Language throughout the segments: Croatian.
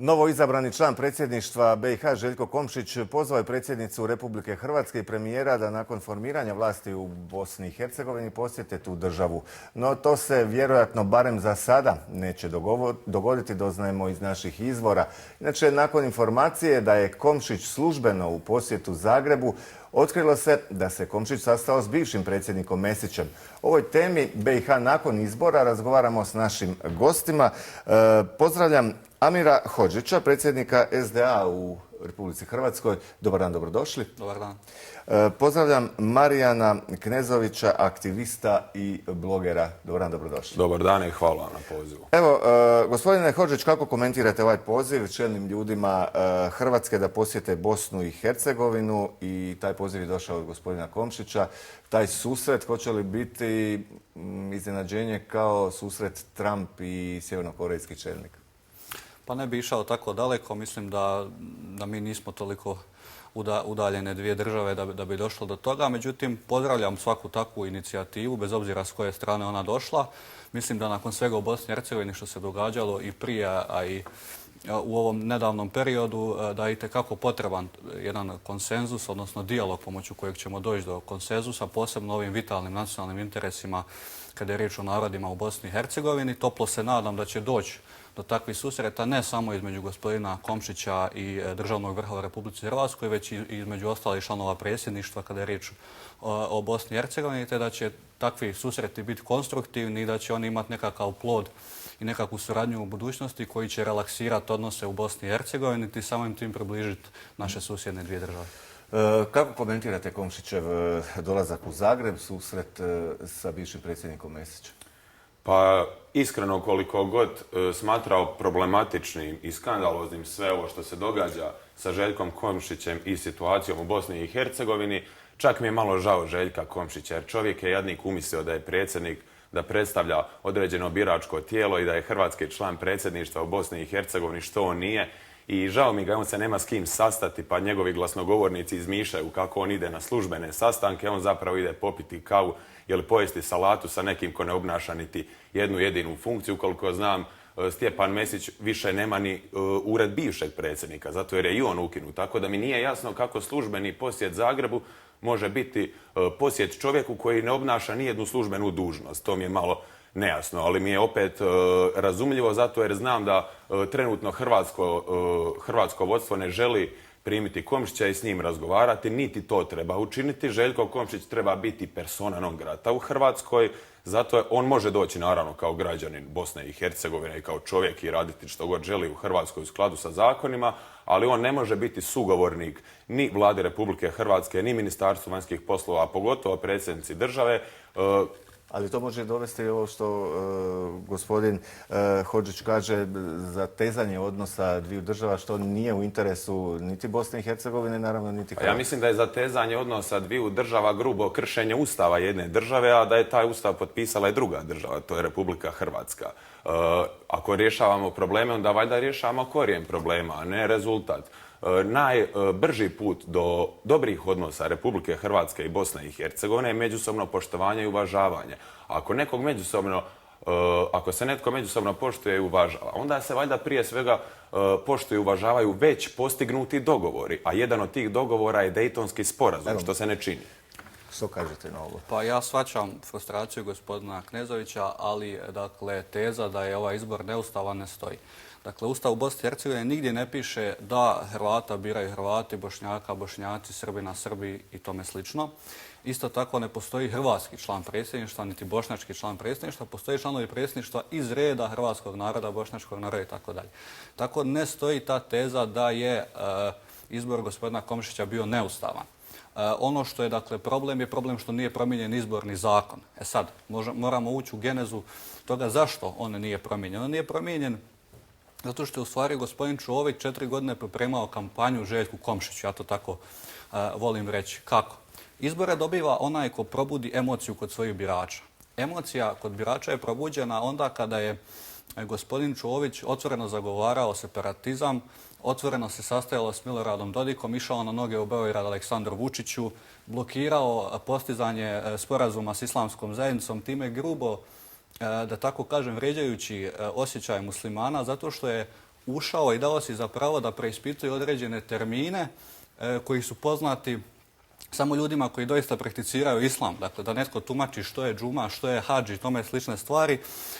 Novo izabrani član predsjedništva BiH Željko Komšić pozvao je predsjednicu Republike Hrvatske i premijera da nakon formiranja vlasti u Bosni i Hercegovini posjete tu državu. No to se vjerojatno barem za sada neće dogoditi, doznajemo iz naših izvora. Inače, nakon informacije da je Komšić službeno u posjetu Zagrebu, otkrilo se da se Komšić sastao s bivšim predsjednikom Mesićem. O ovoj temi BiH nakon izbora razgovaramo s našim gostima. Pozdravljam Amira Hodžića, predsjednika SDA u Republici Hrvatskoj. Dobar dan, dobrodošli. Dobar dan. Pozdravljam Marijana Knezovića, aktivista i blogera. Dobar dan, dobrodošli. Dobar dan i hvala na pozivu. Evo, gospodine Hodžić, kako komentirate ovaj poziv čelnim ljudima Hrvatske da posjete Bosnu i Hercegovinu i taj poziv je došao od gospodina Komšića. Taj susret, hoće li biti iznenađenje kao susret Trump i sjevernokorejski čelnik? Pa ne bi išao tako daleko. Mislim da mi nismo toliko udaljene dvije države da bi došlo do toga. Međutim, pozdravljam svaku takvu inicijativu, bez obzira s koje strane ona došla. Mislim da nakon svega u Bosni i Hercegovini što se događalo i prije, a i u ovom nedavnom periodu, da je itekako potreban jedan konsenzus, odnosno dijalog pomoću kojeg ćemo doći do konsenzusa, posebno ovim vitalnim nacionalnim interesima kada je riječ o narodima u Bosni i Hercegovini. Toplo se nadam da će doći do takvih susreta ne samo između gospodina Komšića i državnog vrha u Republici Hrvatskoj, već i između ostalih članova predsjedništva kada je riječ o Bosni i Hercegovini, te da će takvi susreti biti konstruktivni i da će oni imati nekakav plod i nekakvu suradnju u budućnosti koji će relaksirati odnose u Bosni i Hercegovini i samim tim približiti naše susjedne dvije države. Kako komentirate Komšićev dolazak u Zagreb, susret sa bivšim predsjednikom Mesićem? Pa iskreno, koliko god smatrao problematičnim i skandaloznim sve ovo što se događa sa Željkom Komšićem i situacijom u Bosni i Hercegovini, čak mi je malo žao Željka Komšića, jer čovjek je jadnik umislio da je predsjednik, da predstavlja određeno biračko tijelo i da je hrvatski član predsjedništva u Bosni i Hercegovini, što on nije. I žao mi ga, on se nema s kim sastati, pa njegovi glasnogovornici izmišljaju kako on ide na službene sastanke, on zapravo ide popiti kavu ili pojesti salatu sa nekim ko ne obnaša niti jednu jedinu funkciju. Koliko znam, Stjepan Mesić više nema ni ured bivšeg predsjednika, zato jer je i on ukinut. Tako da mi nije jasno kako službeni posjet Zagrebu može biti posjet čovjeku koji ne obnaša ni jednu službenu dužnost. To mi je malo nejasno, ali mi je opet razumljivo zato jer znam da trenutno hrvatsko vodstvo ne želi primiti Komšića i s njim razgovarati, niti to treba učiniti. Željko Komšić treba biti persona non grata u Hrvatskoj, zato on može doći naravno kao građanin Bosne i Hercegovine i kao čovjek i raditi što god želi u Hrvatskoj u skladu sa zakonima, ali on ne može biti sugovornik ni Vlade Republike Hrvatske, ni Ministarstvu vanjskih poslova, a pogotovo predsjednici države. Ali to može dovesti ovo što gospodin Hodžić kaže, zatezanje odnosa dviju država, što nije u interesu niti Bosne i Hercegovine, naravno niti Hrvatske. Ja mislim da je zatezanje odnosa dviju država grubo kršenje ustava jedne države, a da je taj ustav potpisala i druga država, to je Republika Hrvatska. Ako rješavamo probleme, onda valjda rješavamo korijen problema, a ne rezultat. Najbrži put do dobrih odnosa Republike Hrvatske i Bosne i Hercegovine je međusobno poštovanje i uvažavanje. Ako se netko međusobno poštuje i uvažava, onda se valjda prije svega poštuju i uvažavaju već postignuti dogovori, a jedan od tih dogovora je Dejtonski sporazum, što se ne čini. Što kažete na ovo? Pa ja shvaćam frustraciju gospodina Knezovića, ali dakle teza da je ovaj izbor neustavan ne stoji. Dakle, Ustav u Bosni i Hercegovini nigdje ne piše da Hrvata biraju Hrvati, Bošnjaka, Bošnjaci, Srbina, Srbi i tome slično. Isto tako ne postoji hrvatski član predsjedništva, niti bošnjački član predsjedništva, postoji članovi predsjedništva iz reda hrvatskog naroda, bošnjačkog naroda i tako dalje. Tako ne stoji ta teza da je izbor gospodina Komšića bio neustavan. Ono što je dakle problem je problem što nije promijenjen izborni zakon. Sad, moramo ući u genezu toga zašto on nije promijenjen. On nije promijenjen zato što je u stvari gospodin Čović 4 godine pripremao kampanju Željku Komšiću. Ja to tako volim reći. Kako? Izbore dobiva onaj ko probudi emociju kod svojih birača. Emocija kod birača je probuđena onda kada je gospodin Čović otvoreno zagovarao separatizam, otvoreno se sastajalo s Miloradom Dodikom, išao na noge u Beograd Aleksandru Vučiću, blokirao postizanje sporazuma s islamskom zajednicom, time grubo, da tako kažem, vrijeđajući osjećaje muslimana, zato što je ušao i dao si za pravo da preispituje određene termine koji su poznati samo ljudima koji doista prakticiraju islam. Dakle, da netko tumači što je džuma, što je hadž i tome slične stvari,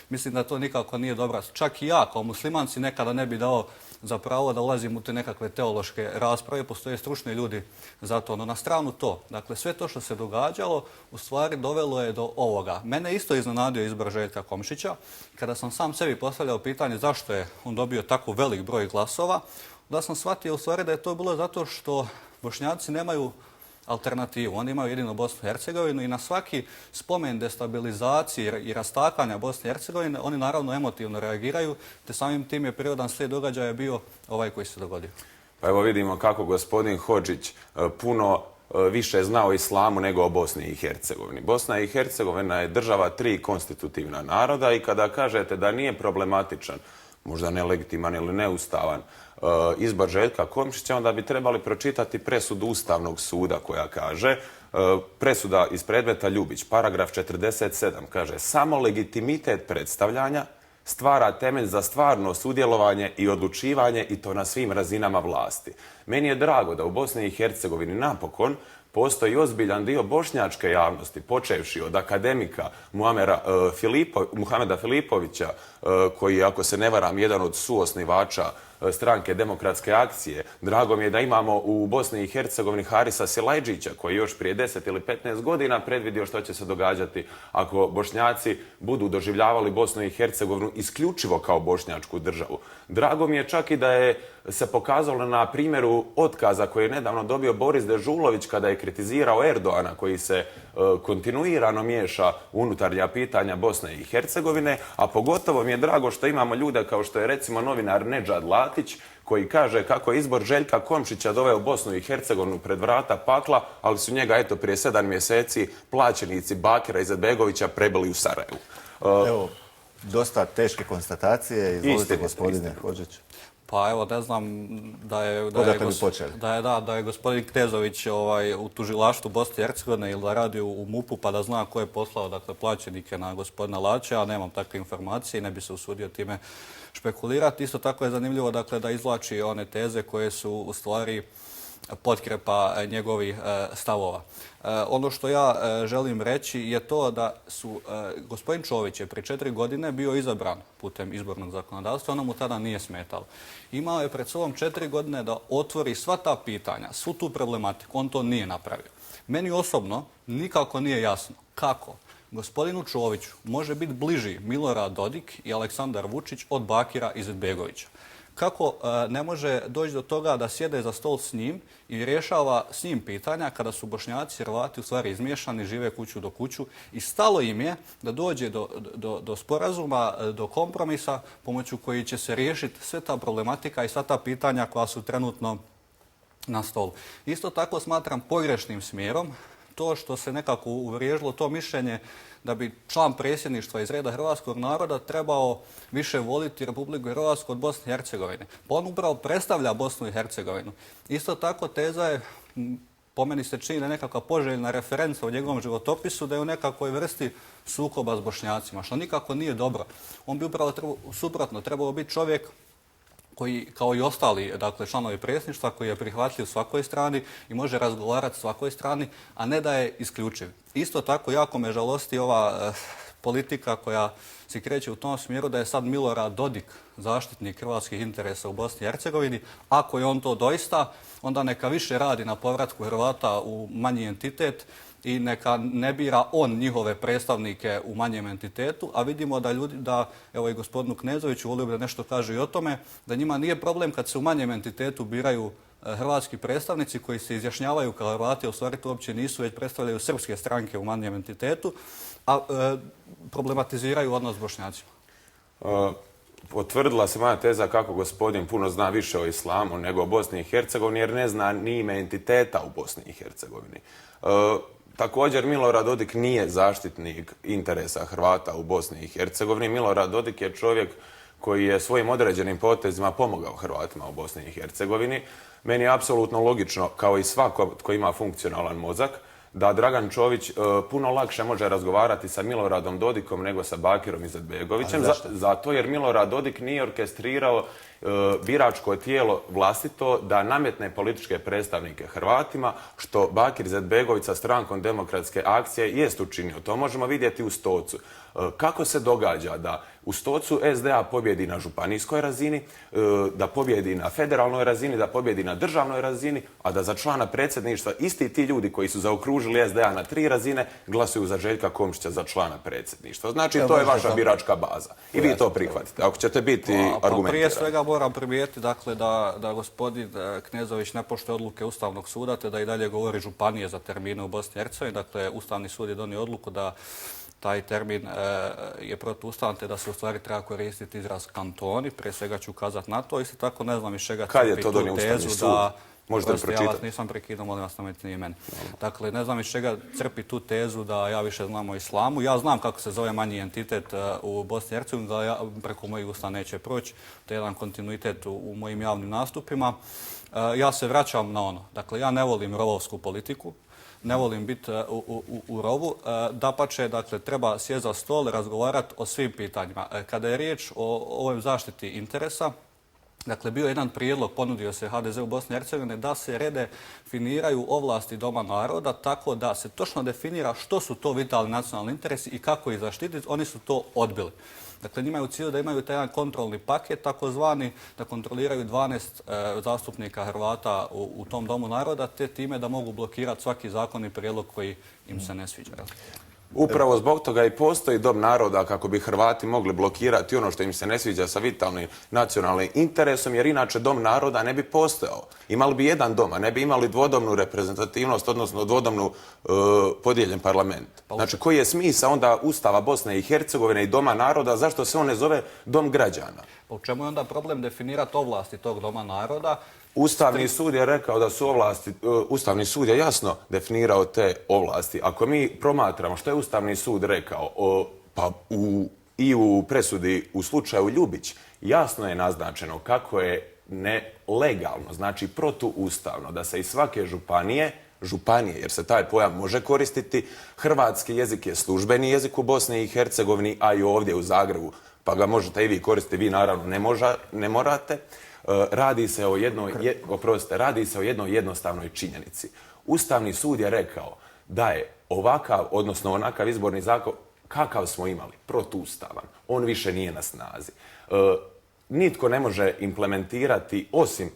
mislim da to nikako nije dobro. Čak i ja kao musliman si nekada ne bi dao za pravo da ulazim u te nekakve teološke rasprave, postoje stručni ljudi za to. No na stranu to. Dakle, sve to što se događalo u stvari dovelo je do ovoga. Mene isto iznenadio izbor Željka Komšića. Kada sam sam sebi postavljao pitanje zašto je on dobio tako velik broj glasova, da sam shvatio u stvari da je to bilo zato što Bošnjaci nemaju alternativu. Oni imaju jedino Bosnu i Hercegovinu i na svaki spomen destabilizacije i rastakanja Bosne i Hercegovine oni naravno emotivno reagiraju, te samim tim je prirodan slijed događaja bio ovaj koji se dogodio. Pa evo vidimo kako gospodin Hodžić puno više zna o islamu nego o Bosni i Hercegovini. Bosna i Hercegovina je država 3 konstitutivna naroda i kada kažete da nije problematičan, možda nelegitiman ili neustavan, izbor Željka Komšića, onda bi trebali pročitati presudu Ustavnog suda koja kaže, presuda iz predmeta Ljubić, paragraf 47, kaže samo legitimitet predstavljanja stvara temelj za stvarno sudjelovanje i odlučivanje i to na svim razinama vlasti. Meni je drago da u Bosni i Hercegovini napokon postoji ozbiljan dio bošnjačke javnosti, počevši od akademika Muhameda Filipovića, koji je, ako se ne varam, jedan od suosnivača stranke Demokratske akcije. Drago mi je da imamo u Bosni i Hercegovini Harisa Silajđića, koji je još prije 10 ili 15 godina predvidio što će se događati ako Bošnjaci budu doživljavali Bosnu i Hercegovinu isključivo kao bošnjačku državu. Drago mi je čak i da je se pokazalo na primjeru otkaza koji je nedavno dobio Boris Dežulović kada je kritizirao Erdoana, koji se kontinuirano miješa u unutarnja pitanja Bosne i Hercegovine, a pogotovo mi je drago što imamo ljude kao što je recimo novinar Nedžad Latić, koji kaže kako je izbor Željka Komšića doveo Bosnu i Hercegovinu pred vrata pakla, ali su njega eto prije 7 mjeseci plaćenici Bakira Izetbegovića prebili u Sarajevu. Evo, dosta teške konstatacije. Izvolite, gospodine Hodžić. Pa evo, ne znam da je gospodin Knezović u tužilaštvu Bosne i Hercegovine ili da radi u MUP-u pa da zna ko je poslao plaćenike na gospodina Laća, a nemam takve informacije i ne bi se usudio time špekulirati. Isto tako je zanimljivo da izvlači one teze koje su u stvari potkrepa njegovih stavova. Ono što ja želim reći je to da su gospodin Čović je prije 4 godine bio izabran putem izbornog zakonodavstva, ono mu tada nije smetalo. Imao je pred sobom 4 godine da otvori sva ta pitanja, svu tu problematiku, on to nije napravio. Meni osobno nikako nije jasno kako gospodinu Čoviću može biti bliži Milorad Dodik i Aleksandar Vučić od Bakira Izetbegovića. Kako ne može doći do toga da sjede za stol s njim i rješava s njim pitanja kada su Bošnjaci i Hrvati u stvari izmiješani, žive kuću do kuću i stalo im je da dođe do sporazuma, do kompromisa pomoću koji će se riješiti sve ta problematika i sva ta pitanja koja su trenutno na stolu. Isto tako smatram pogrešnim smjerom to što se nekako uvriježilo to mišljenje da bi član predsjedništva iz reda hrvatskog naroda trebao više voliti Republiku Hrvatsku od Bosne i Hercegovine. Pa on upravo predstavlja Bosnu i Hercegovinu. Isto tako teza je, po meni se čini da je nekakva poželjna referenca u njegovom životopisu da je u nekakvoj vrsti sukoba s Bošnjacima, što nikako nije dobro. On bi upravo suprotno trebao biti čovjek koji, kao i ostali članovi predsjedništva, koji je prihvatljiv svakoj strani i može razgovarati svakoj strani, a ne da je isključiv. Isto tako jako me žalosti ova politika koja se kreće u tom smjeru da je sad Milorad Dodik zaštitnik hrvatskih interesa u Bosni i Hercegovini. Ako je on to doista, onda neka više radi na povratku Hrvata u manji entitet i neka ne bira on njihove predstavnike u manjem entitetu, a vidimo da evo i gospodinu Knezoviću, volio bi da nešto kaže i o tome, da njima nije problem kad se u manjem entitetu biraju hrvatski predstavnici koji se izjašnjavaju kao Hrvati, a u stvari to uopće nisu, već predstavljaju srpske stranke u manjem entitetu, a problematiziraju odnos s Bošnjacima. Potvrdila se moja teza kako gospodin puno zna više o islamu nego o Bosni i Hercegovini, jer ne zna ni ime entiteta u Bosni i Hercegovini. Također, Milorad Dodik nije zaštitnik interesa Hrvata u Bosni i Hercegovini. Milorad Dodik je čovjek koji je svojim određenim potezima pomogao Hrvatima u Bosni i Hercegovini. Meni je apsolutno logično, kao i svako tko ima funkcionalan mozak, da Dragan Čović puno lakše može razgovarati sa Miloradom Dodikom nego sa Bakirom Izetbegovićem. Zato jer Milorad Dodik nije orkestrirao biračko tijelo vlastito da nametne političke predstavnike Hrvatima, što Bakir Izetbegović sa Strankom demokratske akcije jest učinio. To možemo vidjeti u Stocu. Kako se događa da u Stocu SDA pobjedi na županijskoj razini, da pobjedi na federalnoj razini, da pobjedi na državnoj razini, a da za člana predsjedništva isti ti ljudi koji su zaokružili SDA na 3 razine glasuju za Željka Komšića za člana predsjedništva. Znači, to je vaša biračka baza. I vi to prihvatite, ako ćete biti argumentirani. Prije svega moram primijetiti dakle, da gospodin Knezović ne poštuje odluke Ustavnog suda, te da i dalje govori županije za termine u Bosni i Hercegovini. Dakle, Ustavni sud je donio odluku da taj termin je protuustavan, te da se u stvari treba koristiti izraz kantoni. Prije svega ću ukazati na to. Isto tako ne znam iz čega crpi tu tezu da... Možete pročitati? Ja vas nisam prekidao, molim vas, nemojte ni meni. Dakle, ne znam iz čega crpi tu tezu da ja više znam o islamu. Ja znam kako se zove manji entitet u Bosni i Hercegovini, da ja preko mojih usta neće proći. To je jedan kontinuitet u mojim javnim nastupima. Ja se vraćam na ono. Dakle, ja ne volim rovovsku politiku. Ne volim biti u rovu. Dapače, dakle, treba sjesti za stol, razgovarati o svim pitanjima. Kada je riječ o ovoj zaštiti interesa, dakle, bio je jedan prijedlog, ponudio se HDZ u Bosni i Hercegovini, da se redefiniraju ovlasti Doma naroda tako da se točno definira što su to vitalni nacionalni interesi i kako ih zaštititi. Oni su to odbili. Dakle, njima je u cilju da imaju taj jedan kontrolni paket, takozvani, da kontroliraju 12 zastupnika Hrvata u tom Domu naroda, te time da mogu blokirati svaki zakon i prijedlog koji im se ne sviđa. Upravo zbog toga i postoji Dom naroda kako bi Hrvati mogli blokirati ono što im se ne sviđa sa vitalnim nacionalnim interesom, jer inače Dom naroda ne bi postojao. Imali bi jedan dom, a ne bi imali dvodomnu reprezentativnost, odnosno dvodomnu podijeljen parlament. Znači, koji je smisao onda Ustava Bosne i Hercegovine i Doma naroda, zašto se on ne zove Dom građana? Pa u čemu je onda problem definirati ovlasti tog Doma naroda? Ustavni sud je rekao da su ovlasti, Ustavni sud je jasno definirao te ovlasti. Ako mi promatramo što je Ustavni sud rekao, i u presudi u slučaju Ljubić, jasno je naznačeno kako je nelegalno, znači protuustavno, da se iz svake županije, jer se taj pojam može koristiti, hrvatski jezik je službeni jezik u Bosni i Hercegovini, a i ovdje u Zagrebu, pa ga možete i vi koristiti, vi naravno ne morate. Radi se o jednoj jednostavnoj činjenici. Ustavni sud je rekao da je ovakav, odnosno onakav izborni zakon, kakav smo imali, protuustavan. On više nije na snazi. Nitko ne može implementirati, osim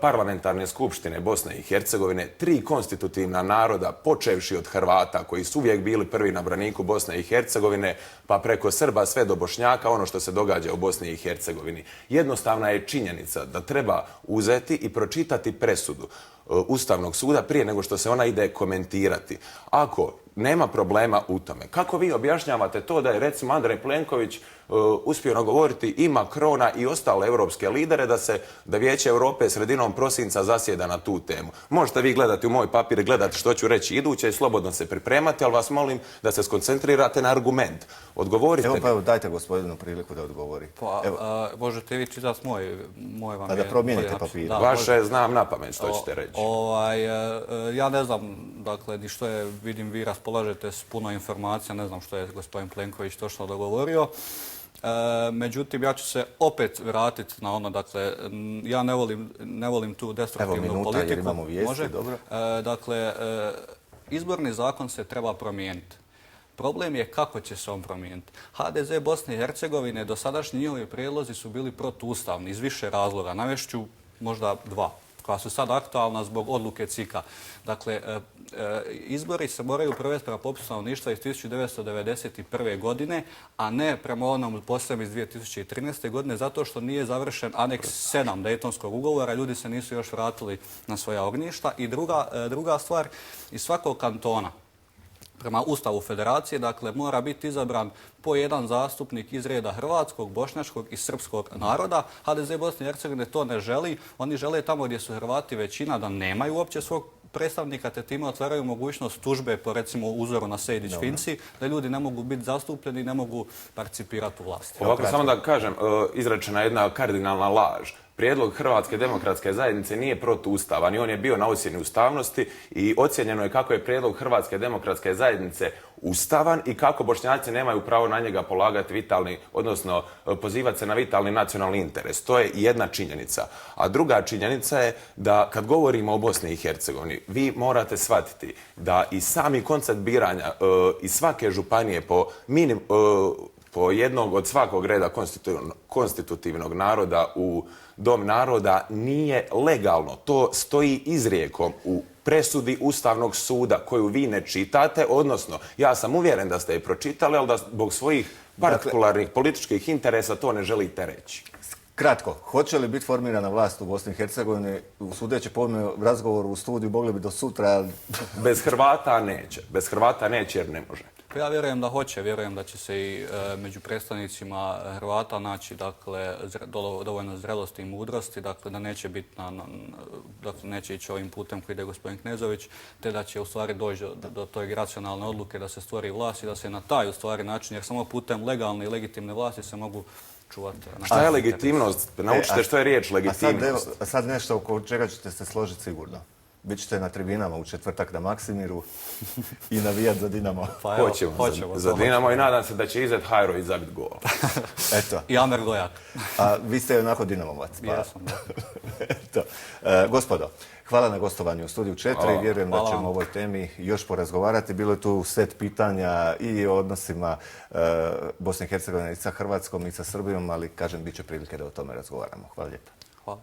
parlamentarne skupštine Bosne i Hercegovine, 3 konstitutivna naroda, počevši od Hrvata, koji su uvijek bili prvi na braniku Bosne i Hercegovine, pa preko Srba sve do Bošnjaka, ono što se događa u Bosni i Hercegovini. Jednostavna je činjenica da treba uzeti i pročitati presudu Ustavnog suda prije nego što se ona ide komentirati. Ako nema problema u tome, kako vi objašnjavate to da je recimo Andrej Plenković uspio nagovoriti i Macrona i ostale europske lidere da Vijeće Europe sredinom prosinca zasjeda na tu temu. Možete vi gledati u moj papir i gledati što ću reći iduće i slobodno se pripremati, ali vas molim da se skoncentrirate na argument. Odgovorite. Evo pa dajte gospodinu priliku da odgovori. Možete vi čitati moj vam je... Da promijenite papir. Vaše znam na pamet što ćete reći. Ja ne znam, dakle, ni što je, vidim, vi raspolažete s puno informacija, ne znam što je gospodin Plenković točno dogovorio. Međutim, ja ću se opet vratiti na ono, dakle, ja ne volim tu destruktivnu politiku. Jer imamo vijesti, dobro. Dakle, izborni zakon se treba promijeniti. Problem je kako će se on promijeniti. HDZ Bosne i Hercegovine, dosadašnji njihovi prijedlozi su bili protuustavni iz više razloga. Navešću možda 2, koja su sad aktualna zbog odluke CIK-a. Dakle, izbori se moraju provesti prema popisu stanovništva iz 1991. godine, a ne prema onom posebnom iz 2013. godine, zato što nije završen aneks 7 Dejtonskog ugovora, ljudi se nisu još vratili na svoja ognjišta. I druga stvar, iz svakog kantona, prema Ustavu Federacije, dakle, mora biti izabran po jedan zastupnik iz reda hrvatskog, bošnjačkog i srpskog naroda. HDZ Bosne i Hercegovine to ne želi. Oni žele tamo gdje su Hrvati većina da nemaju uopće svog predstavnika, te time otvaraju mogućnost tužbe po recimo uzoru na Sejdić-Finci, da ljudi ne mogu biti zastupljeni i ne mogu participirati u vlasti. Ovako, samo da kažem, izrečena jedna kardinalna laž. Prijedlog Hrvatske demokratske zajednice nije protuustavan i on je bio na ocjeni ustavnosti i ocjenjeno je kako je prijedlog Hrvatske demokratske zajednice ustavan i kako Bošnjaci nemaju pravo na njega polagati vitalni, odnosno pozivati se na vitalni nacionalni interes. To je jedna činjenica. A druga činjenica je da kad govorimo o Bosni i Hercegovini, vi morate shvatiti da i sami koncept biranja iz svake županije po jednog od svakog reda konstitutivnog naroda u Dom naroda nije legalno. To stoji izrijekom u presudi Ustavnog suda koju vi ne čitate, odnosno ja sam uvjeren da ste je pročitali, ali da zbog svojih partikularnih političkih interesa to ne želite reći. Kratko, hoće li biti formirana vlast u Bosni i Hercegovini? Sudeći po ovome razgovoru u studiju mogli bi do sutra... Bez Hrvata neće. Bez Hrvata neće jer ne može. Pa ja vjerujem da hoće, vjerujem da će se i među predstavnicima Hrvata naći dakle, dovoljno zrelosti i mudrosti, dakle da neće biti dakle, neće ići ovim putem koji ide gospodin Knezović, te da će u stvari doći do tog racionalne odluke da se stvori vlast i da se na taj u stvari način, jer samo putem legalne i legitimne vlasti se mogu čuvati. Šta je legitimnost? Naučite što je riječ legitimnost. A sad nešto oko čega ćete se složiti sigurno. Bićete na tribinama u četvrtak na Maksimiru i navijati za Dinamo. Pa evo, hoćemo za Dinamo i nadam se da će Izet Hajrović zabiti gol. Eto. I Amer Gojak. A vi ste onako Dinamovac. Pa... Jesam, da. Eto. Gospodo, hvala na gostovanju u Studiju 4. Vjerujem da ćemo o ovoj temi još porazgovarati. Bilo je tu set pitanja i o odnosima Bosne i Hercegovine i sa Hrvatskom i sa Srbijom, ali kažem, bit će prilike da o tome razgovaramo. Hvala lijepo. Hvala.